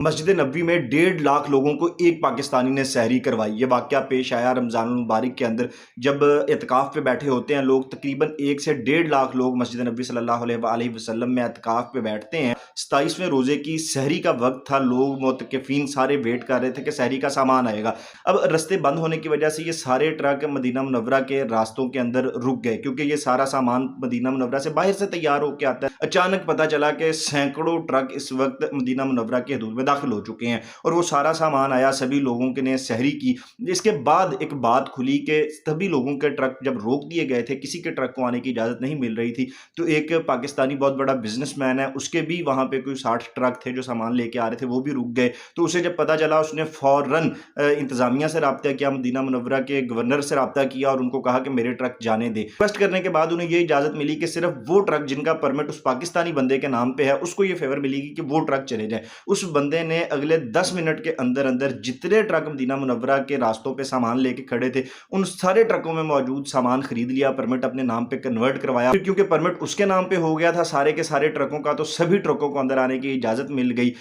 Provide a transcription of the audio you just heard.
مسجد نبوی میں 1.5 लाख लोगों को एक पाकिस्तानी ने सहरी करवाई। ये वाक़या पेश आया रमज़ान मुबारक के अंदर, जब एतकाफ़ पे बैठे होते हैं लोग। तकरीबन 1 से 1.5 लाख लोग मस्जिद नबी सल्लल्लाहु अलैहि वसल्लम में एतकाफ़ पे बैठते हैं। 27वें रोज़े की सहरी का वक्त था। लोग मुतकिफ़ीन सारे वेट कर रहे थे कि सहरी का सामान आएगा। अब रस्ते बंद होने की वजह से ये सारे ट्रक मदीना मुनव्वरा के रास्तों के अंदर रुक गए, क्योंकि ये सारा सामान मदीना मुनव्वरा से बाहर से तैयार होकर आता है। अचानक पता चला कि सैकड़ों ट्रक इस वक्त मदीना मुनव्वरा की हदूद में दाखिल हो चुके हैं और वो सारा सामान आया। सभी लोगों के ने सहरी की। इसके बाद एक बात खुली कि सभी लोगों के ट्रक जब रोक दिए गए थे, किसी के ट्रक को आने की इजाज़त नहीं मिल रही थी, तो एक पाकिस्तानी बहुत बड़ा बिजनेसमैन है, उसके भी वहाँ पे कोई 60 ट्रक थे जो सामान लेके आ रहे थे, वो भी रुक गए। तो उसे जब पता चला, उसने फ़ौरन इंतज़ामिया से रब्ता किया, मदीना मुनव्वरा के गवर्नर से रब्ता किया और उनको कहा कि मेरे ट्रक जाने दें। रिक्वेस्ट करने के बाद उन्हें ये इजाज़त मिली कि सिर्फ वो ट्रक जिनका परमिट उस पाकिस्तानी बंदे के नाम पे है, उसको ये फेवर मिलेगी कि वो ट्रक चले जाए। उस बंदे ने अगले 10 मिनट के अंदर अंदर जितने ट्रक मदीना मुनव्वरा के रास्तों पे सामान लेके खड़े थे, उन सारे ट्रकों में मौजूद सामान खरीद लिया, परमिट अपने नाम पे कन्वर्ट करवाया। क्योंकि परमिट उसके नाम पे हो गया था सारे के सारे ट्रकों का, तो सभी ट्रकों को अंदर आने की इजाज़त मिल गई।